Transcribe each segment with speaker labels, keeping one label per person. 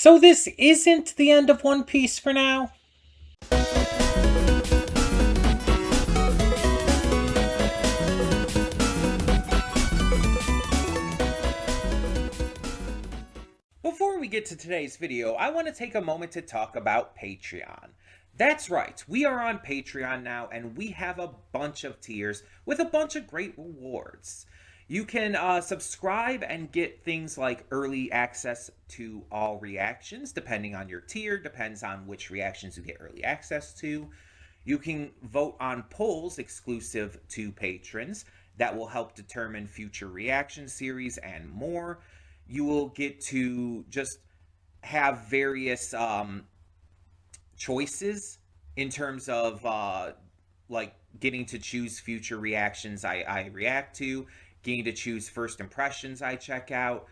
Speaker 1: So this isn't the end of One Piece for now? Before we get to today's video, I want to take a moment to talk about Patreon. That's right, we are on Patreon now, and we have a bunch of tiers with a bunch of great rewards. You can subscribe and get things like early access to all reactions, depending on your tier, depends on which reactions you get early access to. You can vote on polls exclusive to patrons that will help determine future reaction series and more. You will get to just have various choices in terms of like getting to choose future reactions I react to, getting to choose first impressions I check out,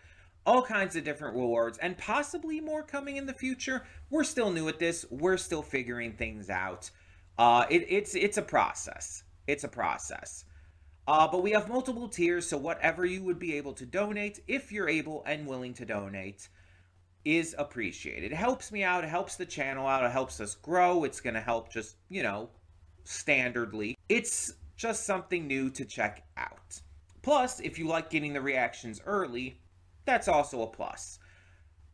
Speaker 1: all kinds of different rewards, and possibly more coming in the future. We're still new at this. We're still figuring things out. It's a process. It's a process. But we have multiple tiers, so whatever you would be able to donate, if you're able and willing to donate, is appreciated. It helps me out, it helps the channel out, it helps us grow. It's going to help just, standardly. It's just something new to check out. Plus, if you like getting the reactions early, that's also a plus.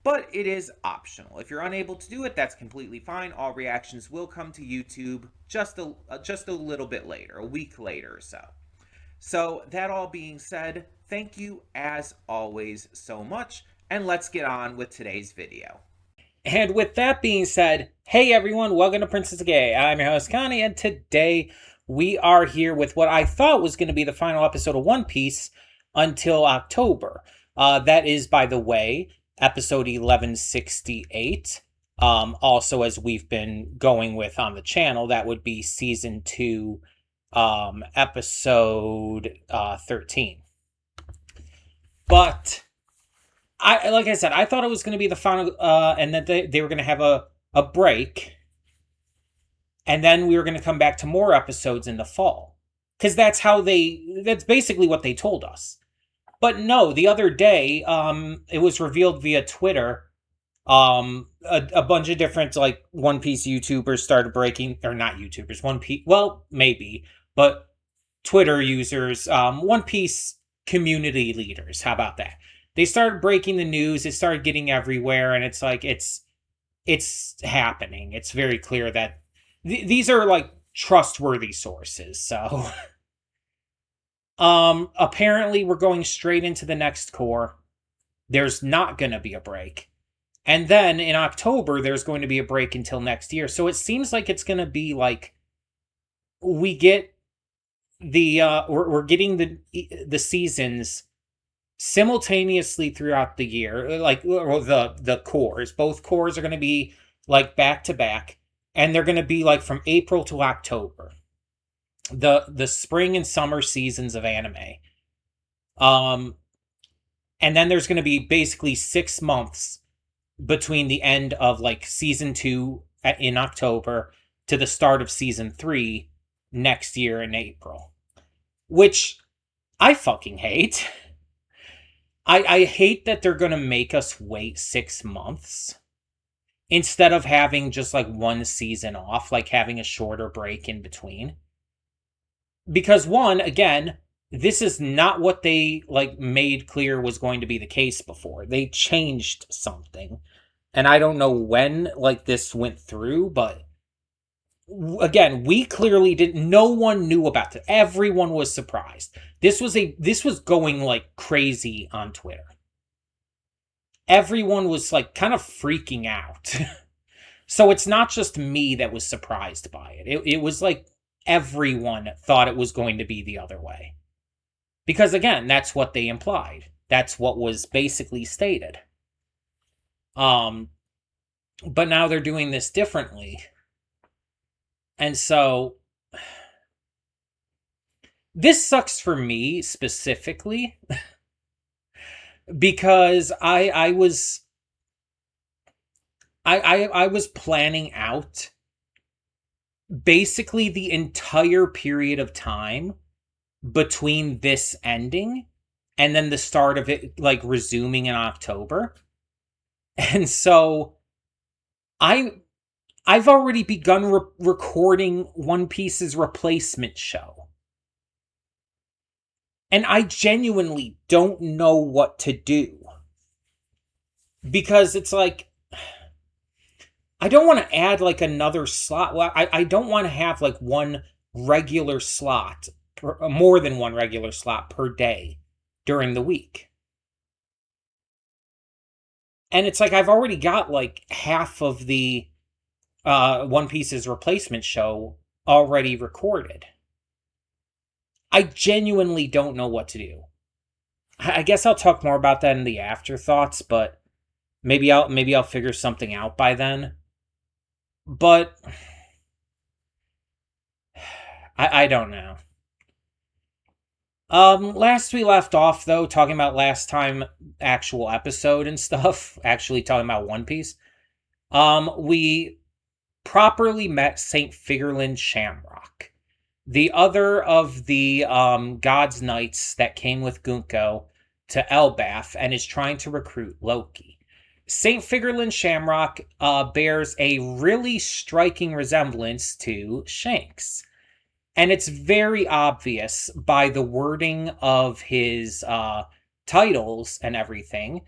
Speaker 1: But it is optional. If you're unable to do it, that's completely fine. All reactions will come to YouTube just a little bit later, a week later or so. So, that all being said, thank you as always so much, and let's get on with today's video. And with that being said, hey everyone, welcome to Princess Gay. I'm your host Connie, and today we are here with what I thought was going to be the final episode of One Piece until October. That is, by the way, episode 1168. Also, as we've been going with on the channel, that would be season 2, episode 13. But like I said, I thought it was going to be the final, and that they were going to have a break, and then we were going to come back to more episodes in the fall, because that's basically what they told us. But no, the other day, it was revealed via Twitter. A bunch of different One Piece YouTubers started breaking, or not YouTubers, One Piece, well, maybe, but Twitter users, One Piece community leaders. How about that? They started breaking the news. It started getting everywhere, and it's happening. It's very clear that these are trustworthy sources. So, apparently we're going straight into the next core. There's not going to be a break. And then in October, there's going to be a break until next year. So it seems like it's going to be we get we're getting the seasons simultaneously throughout the year, the cores. Both cores are going to be back to back, and they're going to be from April to October, the spring and summer seasons of anime. And then there's going to be basically 6 months between the end of season 2 in October to the start of season 3 next year in April, which I fucking hate. I hate that they're going to make us wait 6 months instead of having just one season off, having a shorter break in between. Because one, again, this is not what they made clear was going to be the case before. They changed something. And I don't know when this went through, but again, we clearly didn't. No one knew about it. Everyone was surprised. This was going crazy on Twitter. Everyone was kind of freaking out. So it's not just me that was surprised by it. It was everyone thought it was going to be the other way. Because again, that's what they implied. That's what was basically stated. But now they're doing this differently. And so this sucks for me specifically because I was planning out basically the entire period of time between this ending and then the start of it resuming in October
Speaker 2: And so I I've already begun recording One Piece's replacement show. And I genuinely don't know what to do. Because it's like, I don't want to add like another slot. Well, I don't want to have like one regular slot, more than one regular slot per day during the week. And it's like I've already got like half of the One Piece's replacement show already recorded. I genuinely don't know what to do. I guess I'll talk more about that in the afterthoughts, but maybe I'll figure something out by then. But I don't know. Last we left off though, talking about last time actual episode and stuff, actually talking about One Piece. We properly met Saint Figurlin Shamrock, the other of the God's Knights that came with Gunko to Elbaf and is trying to recruit Loki. Saint Figurlin Shamrock bears a really striking resemblance to Shanks. And it's very obvious by the wording of his titles and everything,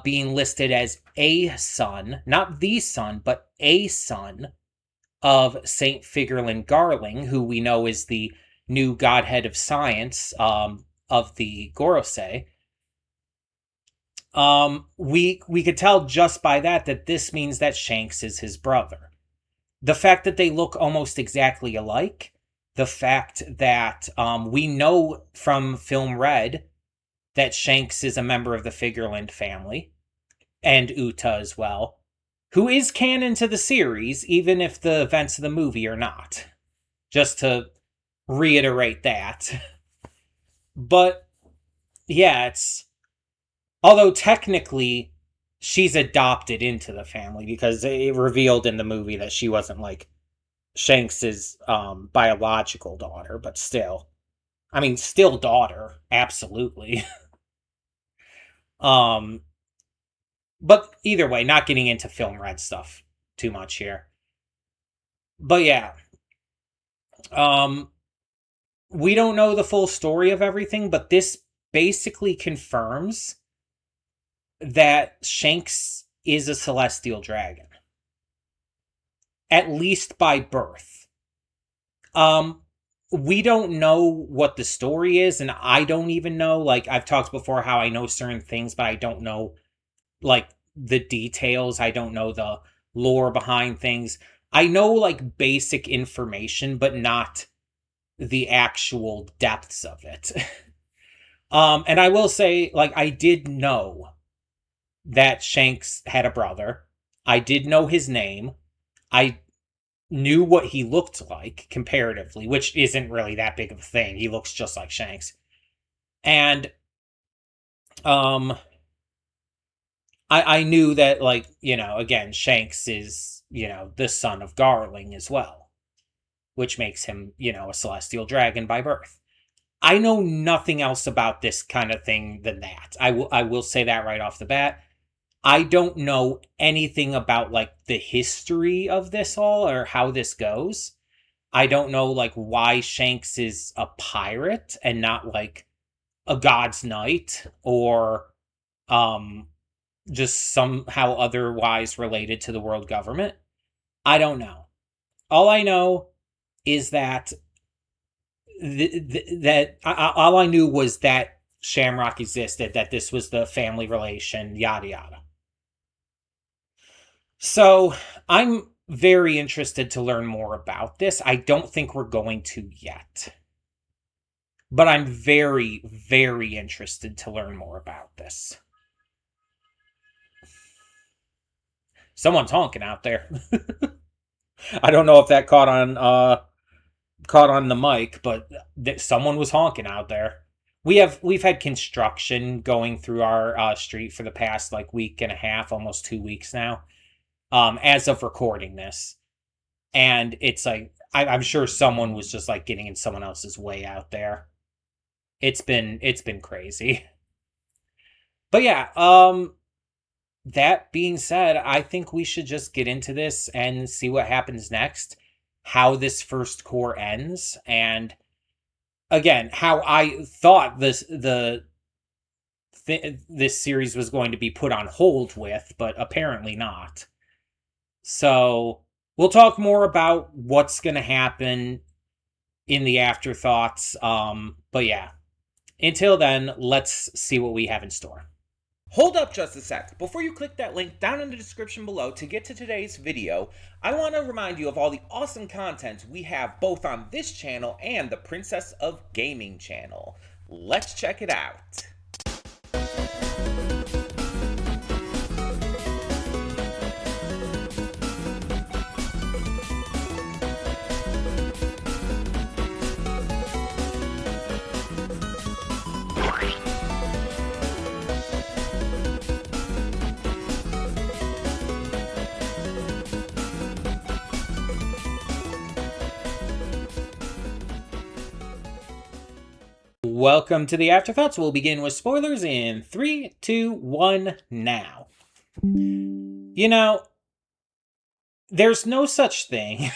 Speaker 2: being listed as a son, not the son, but a son of Saint Figurlin Garling, who we know is the new godhead of science of the Gorosei. We could tell just by that this means that Shanks is his brother. The fact that they look almost exactly alike, the fact that we know from Film Red that Shanks is a member of the Figurland family, and Uta as well, who is canon to the series, even if the events of the movie are not. Just to reiterate that. But, yeah, it's... Although technically, she's adopted into the family, because it revealed in the movie that she wasn't, like, Shanks's biological daughter, but still. I mean, still daughter, absolutely. um, but either way, not getting into Film Red stuff too much here. But yeah, um, we don't know the full story of everything, but this basically confirms that Shanks is a celestial dragon, at least by birth. Um, we don't know what the story is, and I don't even know. Like, I've talked before how I know certain things, but I don't know, like, the details. I don't know the lore behind things. I know, like, basic information, but not the actual depths of it. And I will say, like, I did know that Shanks had a brother. I did know his name. I knew what he looked like comparatively, which isn't really that big of a thing. He looks just like Shanks. And um I knew that, like, again, Shanks is, the son of Garling as well, which makes him, a celestial dragon by birth. I know nothing else about this kind of thing than that. I will say that right off the bat. I don't know anything about, like, the history of this all or how this goes. I don't know, like, why Shanks is a pirate and not, like, a god's knight, or um just somehow otherwise related to the world government. I don't know. All I know is that all I knew was that Shamrock existed, that this was the family relation, yada yada. So I'm very interested to learn more about this. I don't think we're going to yet, but I'm very, very interested to learn more about this. Someone's honking out there. I don't know if that caught on the mic, but someone was honking out there. We've had construction going through our street for the past, like, week and a half, almost 2 weeks now, as of recording this, and it's like I'm sure someone was just, like, getting in someone else's way out there. It's been crazy, but yeah. that being said, I think we should just get into this and see what happens next, how this first core ends, and again, how I thought this series was going to be put on hold with, but apparently not. So we'll talk more about what's going to happen in the afterthoughts. But yeah, until then, let's see what we have in store.
Speaker 1: Hold up just a sec. Before you click that link down in the description below to get to today's video, I want to remind you of all the awesome content we have both on this channel and the Princess of Gaming channel. Let's check it out.
Speaker 2: Welcome to the Afterthoughts. We'll begin with spoilers in 3, 2, 1, now. You know, there's no such thing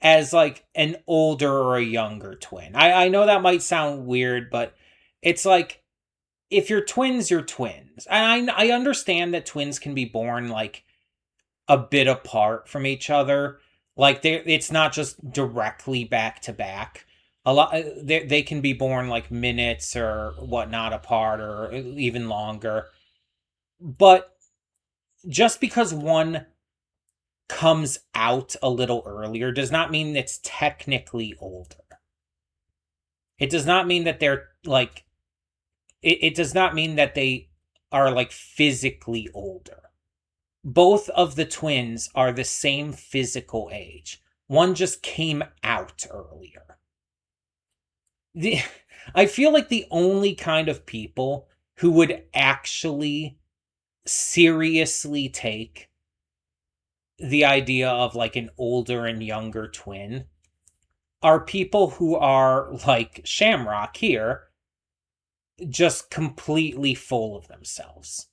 Speaker 2: as like an older or a younger twin. I know that might sound weird, but it's like, if you're twins, you're twins. And I understand that twins can be born like a bit apart from each other. Like it's not just directly back to back. A lot they can be born like minutes or whatnot apart or even longer. But just because one comes out a little earlier does not mean it's technically older. It does not mean that they're like it does not mean that they are like physically older. Both of the twins are the same physical age. One just came out earlier. I feel like the only kind of people who would actually seriously take the idea of like an older and younger twin are people who are like Shamrock here, just completely full of themselves.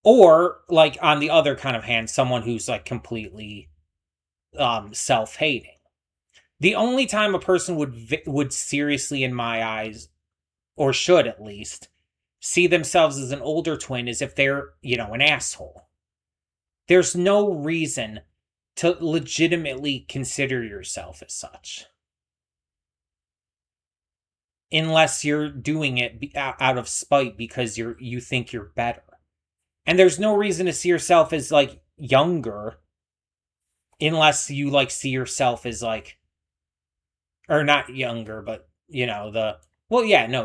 Speaker 2: Or like on the other kind of hand, someone who's like completely self-hating. The only time a person would seriously, in my eyes, or should at least, see themselves as an older twin is if they're, an asshole. There's no reason to legitimately consider yourself as such. Unless you're doing it out of spite because you think you're better. And there's no reason to see yourself as, like, younger unless you, like, see yourself as, like, or not younger, but, the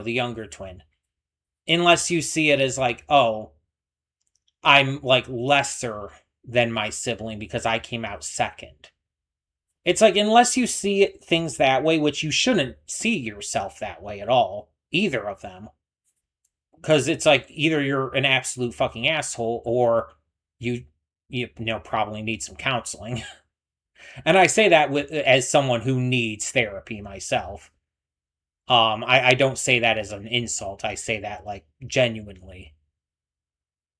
Speaker 2: younger twin. Unless you see it as, like, oh, I'm, like, lesser than my sibling because I came out second. It's like, unless you see things that way, which you shouldn't see yourself that way at all, either of them. Because it's like, either you're an absolute fucking asshole, or you probably need some counseling. And I say that as someone who needs therapy myself. I don't say that as an insult. I say that, like, genuinely.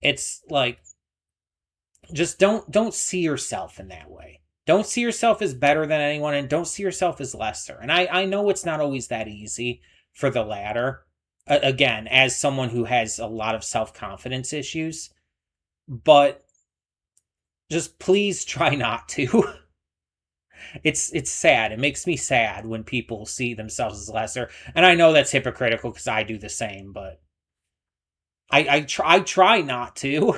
Speaker 2: It's like, just don't see yourself in that way. Don't see yourself as better than anyone, and don't see yourself as lesser. And I know it's not always that easy for the latter. Again, as someone who has a lot of self-confidence issues. But just please try not to. It's sad. It makes me sad when people see themselves as lesser. And I know that's hypocritical because I do the same, but I try not to.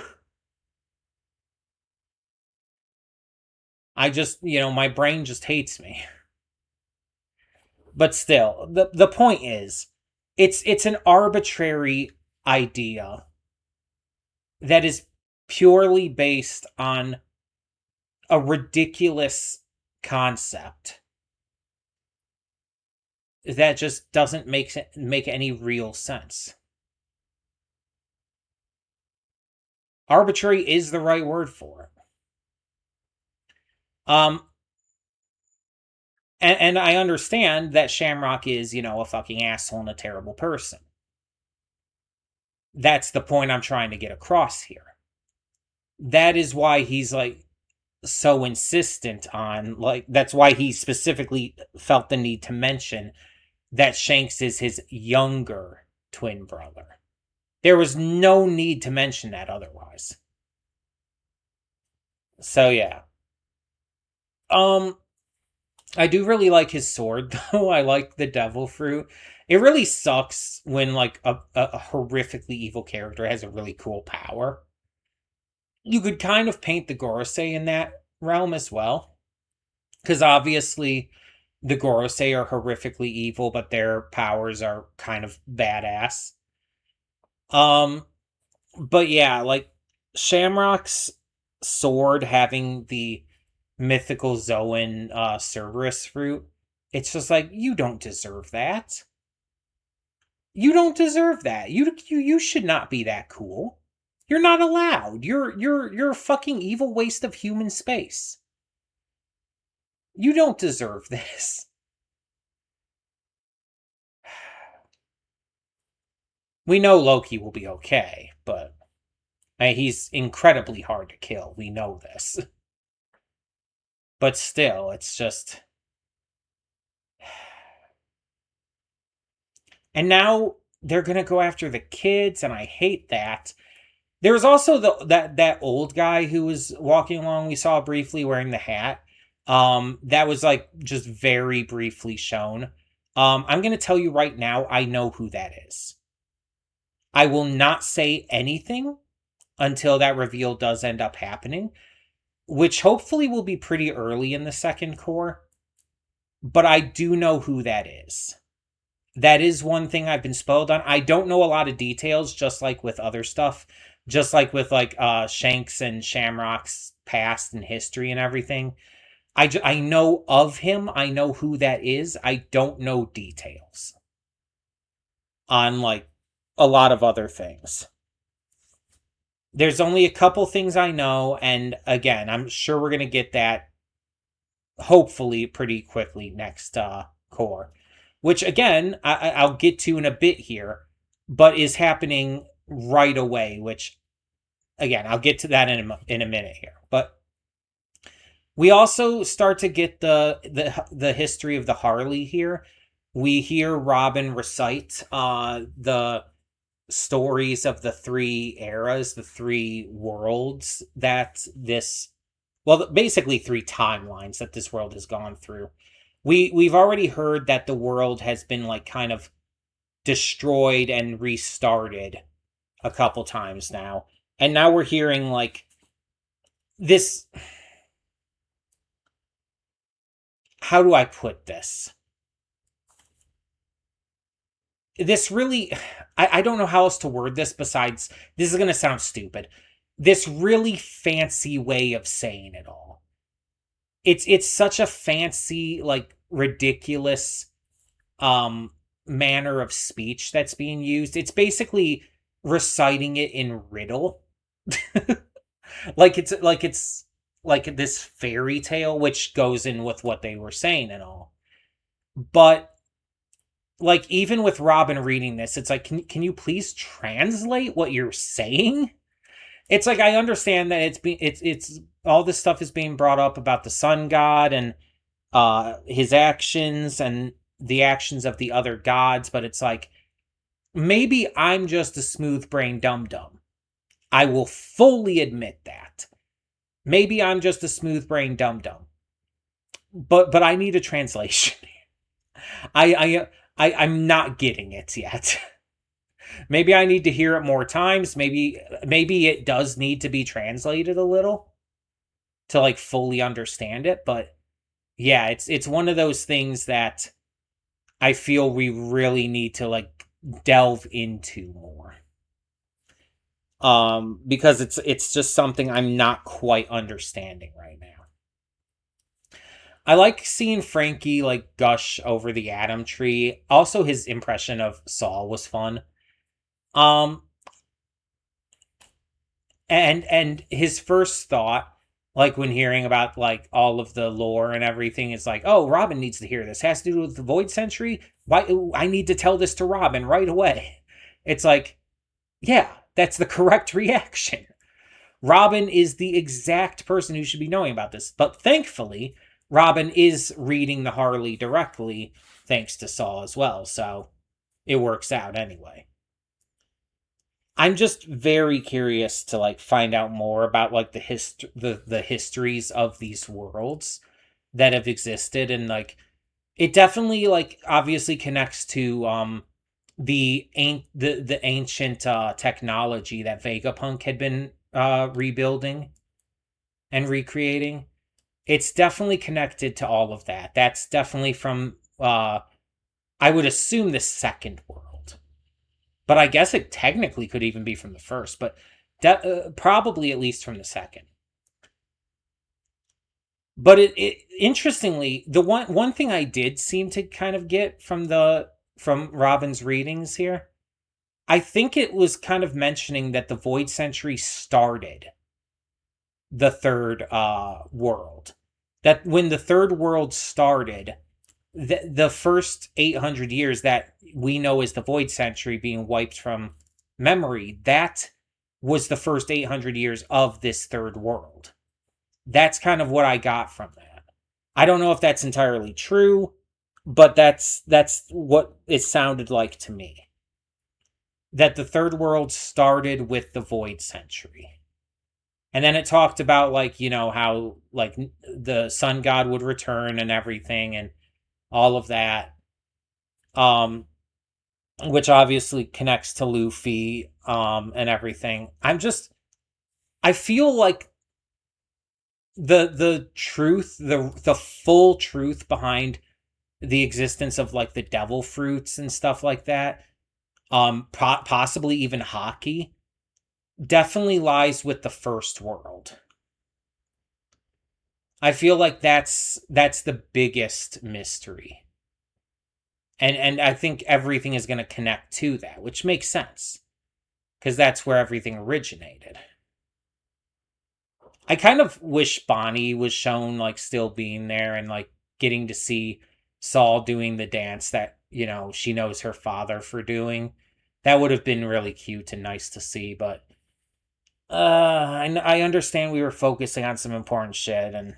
Speaker 2: I just, my brain just hates me. But still, the point is, it's an arbitrary idea that is purely based on a ridiculous concept that just doesn't make any real sense. Arbitrary is the right word for it. And I understand that Shamrock is, a fucking asshole and a terrible person. That's the point I'm trying to get across here. That is why he's like so insistent on, like, that's why he specifically felt the need to mention that Shanks is his younger twin brother. There was no need to mention that otherwise. So yeah. Um I do really like his sword though. I like the devil fruit. It really sucks when like a horrifically evil character has a really cool power. You could kind of paint the Gorosei in that realm as well. Because obviously the Gorosei are horrifically evil, but their powers are kind of badass. Um, but yeah, like Shamrock's sword having the mythical Zoan Cerberus fruit, it's just like, you don't deserve that. You don't deserve that. You should not be that cool. You're not allowed. You're a fucking evil waste of human space. You don't deserve this. We know Loki will be okay, but he's incredibly hard to kill. We know this. But still, it's just. And now they're gonna go after the kids, and I hate that. There was also that old guy who was walking along. We saw briefly wearing the hat. That was like just very briefly shown. I'm gonna tell you right now, I know who that is. I will not say anything until that reveal does end up happening, which hopefully will be pretty early in the second core. But I do know who that is. That is one thing I've been spoiled on. I don't know a lot of details, just like with other stuff. Just like with like Shanks and Shamrock's past and history and everything. I know of him. I know who that is. I don't know details on like a lot of other things. There's only a couple things I know, and again, I'm sure we're gonna get that hopefully pretty quickly next core, which again I'll get to in a bit here, but is happening right away. Which again I'll get to that in a minute here, but we also start to get the history of the Harley here. We hear Robin recite the stories of the three eras, the three worlds that this, well, basically three timelines that this world has gone through. We've already heard that the world has been like kind of destroyed and restarted a couple times now. And now we're hearing like this, how do I put this? This really, I don't know how else to word this besides, this is going to sound stupid. This really fancy way of saying it all. It's such a fancy, like ridiculous manner of speech that's being used. It's basically reciting it in riddle. it's like this fairy tale, which goes in with what they were saying and all. But like even with Robin reading this, it's like, can you please translate what you're saying? It's like, I understand that it's all this stuff is being brought up about the sun god and his actions and the actions of the other gods, but it's like, maybe I'm just a smooth brain dum-dum. I will fully admit that. Maybe I'm just a smooth brain dum-dum. But I need a translation. I'm not getting it yet. Maybe I need to hear it more times. Maybe it does need to be translated a little to like fully understand it. But yeah, it's one of those things that I feel we really need to like delve into more. Because it's just something I'm not quite understanding right now. I like seeing Frankie like gush over the Atom Tree. Also, his impression of Saul was fun. Um, and his first thought, like when hearing about like all of the lore and everything, is like, oh, Robin needs to hear this. It has to do with the Void Sentry. Why I need to tell this to Robin right away. It's like, Yeah, that's the correct reaction. Robin is the exact person who should be knowing about this. But thankfully, Robin is reading the Harley directly, thanks to Saul as well. So it works out anyway. I'm just very curious to like find out more about like the histories of these worlds that have existed, and like it definitely like obviously connects to the ancient technology that Vegapunk had been rebuilding and recreating. It's definitely connected to all of that. That's definitely from I would assume the second world. But I guess it technically could even be from the first, but probably at least from the second. But it interestingly, the one thing I did seem to kind of get from Robin's readings here, I think it was kind of mentioning that the Void Century started the third world. That when the third world started, the first 800 years that we know as the Void Century being wiped from memory, that was the first 800 years of this third world. That's kind of what I got from that. I don't know if that's entirely true, but that's what it sounded like to me. That the third world started with the Void Century. And then it talked about like, how like the sun god would return and everything and all of that. Which obviously connects to Luffy and everything. I feel like the truth, the full truth behind the existence of like the devil fruits and stuff like that, possibly even hockey, definitely lies with the first world. I feel like that's the biggest mystery. And I think everything is going to connect to that, which makes sense. Because that's where everything originated. I kind of wish Bonnie was shown like still being there and like getting to see Saul doing the dance that, she knows her father for doing. That would have been really cute and nice to see, but I understand we were focusing on some important shit, and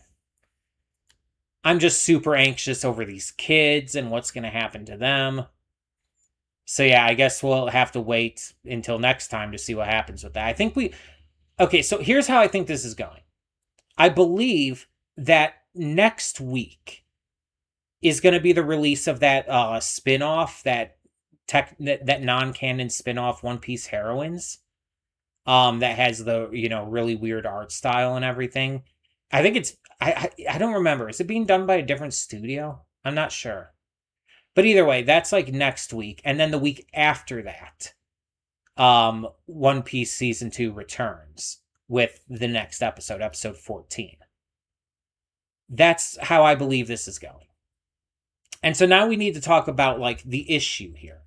Speaker 2: I'm just super anxious over these kids and what's going to happen to them. So yeah, I guess we'll have to wait until next time to see what happens with that. Okay, so here's how I think this is going. I believe that next week is going to be the release of that spin-off, that non-canon spin-off One Piece Heroines. That has the, really weird art style and everything. I think it's I don't remember. Is it being done by a different studio? I'm not sure. But either way, that's like next week. And then the week after that, One Piece Season 2 returns with the next episode, episode 14. That's how I believe this is going. And so now we need to talk about like the issue here.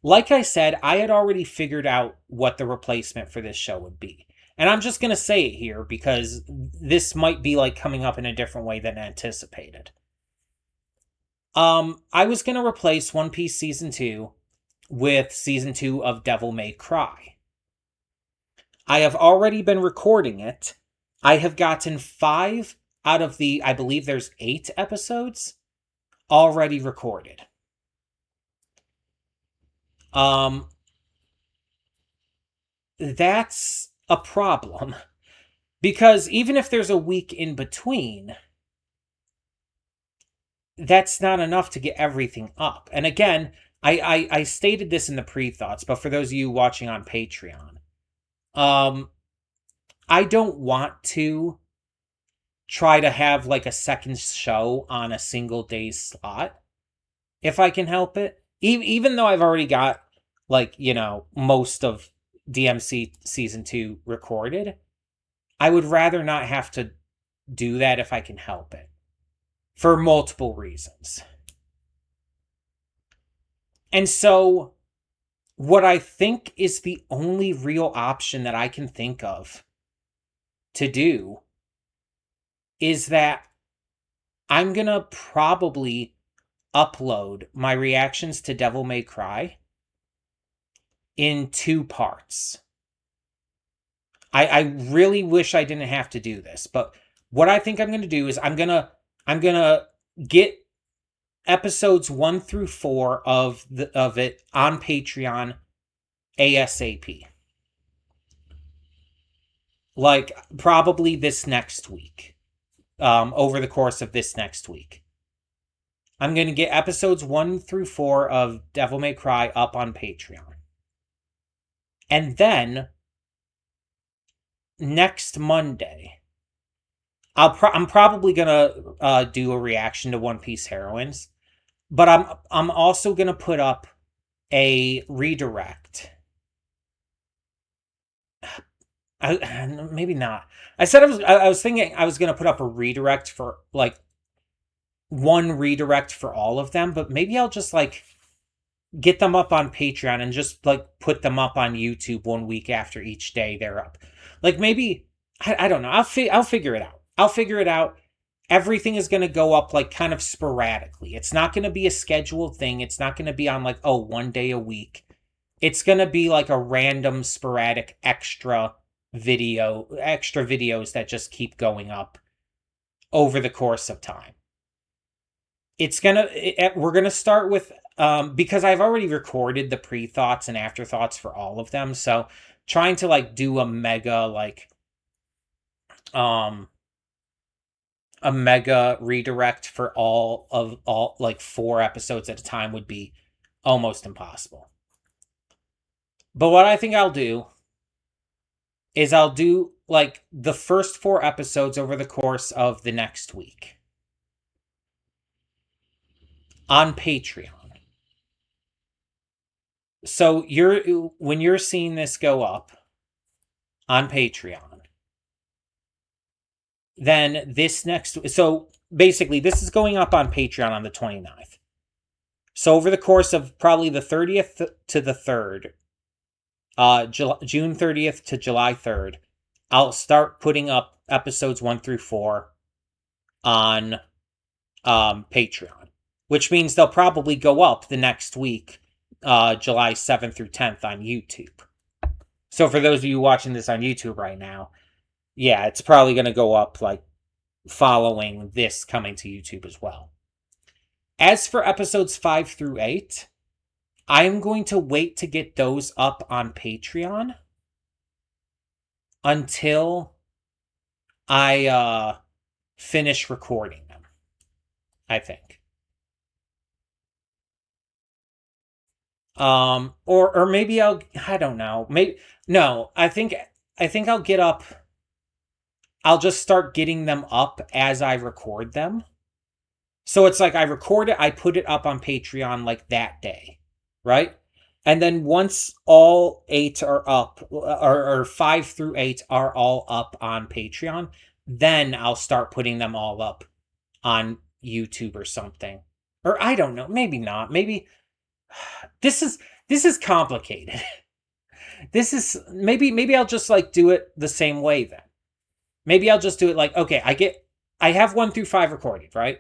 Speaker 2: Like I said, I had already figured out what the replacement for this show would be. And I'm just going to say it here because this might be like coming up in a different way than anticipated. I was going to replace One Piece Season 2 with Season 2 of Devil May Cry. I have already been recording it. I have gotten 5 out of the, I believe there's 8 episodes already recorded. That's a problem. Because even if there's a week in between, that's not enough to get everything up. And again, I stated this in the pre-thoughts, but for those of you watching on Patreon, I don't want to try to have like a second show on a single day's slot if I can help it. Even though I've already got like, most of DMC Season 2 recorded, I would rather not have to do that if I can help it. For multiple reasons. And so, what I think is the only real option that I can think of to do is that I'm gonna probably upload my reactions to Devil May Cry in 2 parts. I really wish I didn't have to do this, but what I think I'm going to do is I'm going to get episodes 1 through 4 of it on Patreon ASAP. Like probably this next week. Over the course of this next week. I'm going to get episodes 1 through 4 of Devil May Cry up on Patreon. And then next Monday, I'm probably gonna do a reaction to One Piece Heroines, but I'm also gonna put up a redirect. Maybe not. I was thinking I was gonna put up a redirect for like one redirect for all of them, but maybe I'll just like get them up on Patreon and just like put them up on YouTube 1 week after each day they're up. Like maybe I don't know. I'll figure it out. I'll figure it out. Everything is going to go up like kind of sporadically. It's not going to be a scheduled thing. It's not going to be on like, oh, 1 day a week. It's going to be like a random sporadic extra videos that just keep going up over the course of time. We're going to start with because I've already recorded the pre-thoughts and afterthoughts for all of them. So trying to like do a mega redirect for all like 4 episodes at a time would be almost impossible. But what I think I'll do is I'll do like the first 4 episodes over the course of the next week on Patreon. So when you're seeing this go up on Patreon, then so basically this is going up on Patreon on the 29th. So over the course of probably the 30th to the 3rd, June 30th to July 3rd, I'll start putting up episodes 1 through 4 on Patreon, which means they'll probably go up the next week, July 7th through 10th on YouTube. So for those of you watching this on YouTube right now, yeah, it's probably going to go up like following this coming to YouTube as well. As for episodes 5 through 8, I'm going to wait to get those up on Patreon until I finish recording them, I think. Or maybe I don't know. I think I'll get up. I'll just start getting them up as I record them. So it's like I record it, I put it up on Patreon like that day, right? And then once all 8 are up, or 5 through 8 are all up on Patreon, then I'll start putting them all up on YouTube or something. Or I don't know, maybe not. Maybe this is complicated. Maybe I'll just like do it the same way then. Maybe I'll just do it like, okay, I have 1 through 5 recorded, right?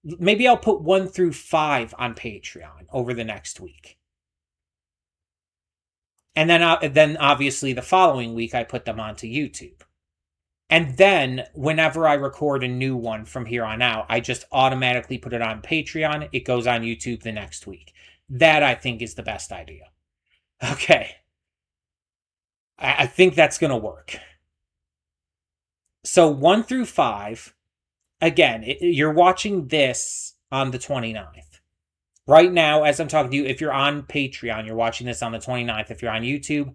Speaker 2: Maybe I'll put 1 through 5 on Patreon over the next week. And then obviously the following week I put them onto YouTube. And then whenever I record a new one from here on out, I just automatically put it on Patreon. It goes on YouTube the next week. That I think is the best idea. Okay. I think that's going to work. So 1 through 5, again, you're watching this on the 29th. Right now, as I'm talking to you, if you're on Patreon, you're watching this on the 29th. If you're on YouTube,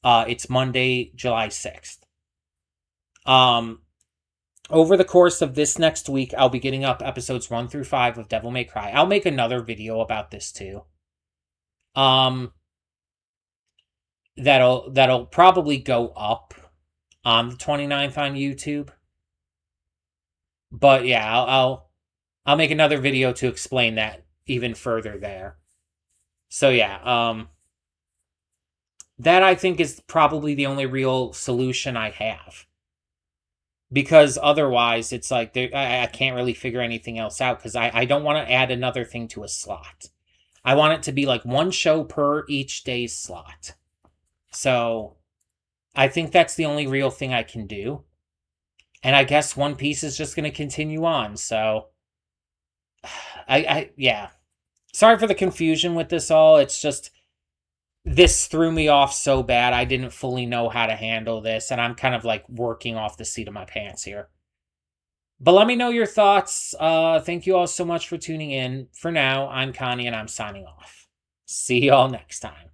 Speaker 2: it's Monday, July 6th. Over the course of this next week, I'll be getting up episodes 1 through 5 of Devil May Cry. I'll make another video about this too. That'll probably go up on the 29th on YouTube. But yeah, I'll make another video to explain that even further there. So yeah, that I think is probably the only real solution I have. Because otherwise, it's like I can't really figure anything else out because I don't want to add another thing to a slot. I want it to be like one show per each day's slot. So I think that's the only real thing I can do. And I guess One Piece is just going to continue on. So yeah. Sorry for the confusion with this all. It's just this threw me off so bad. I didn't fully know how to handle this, and I'm kind of like working off the seat of my pants here. But let me know your thoughts. Thank you all so much for tuning in. For now, I'm Connie, and I'm signing off. See y'all next time.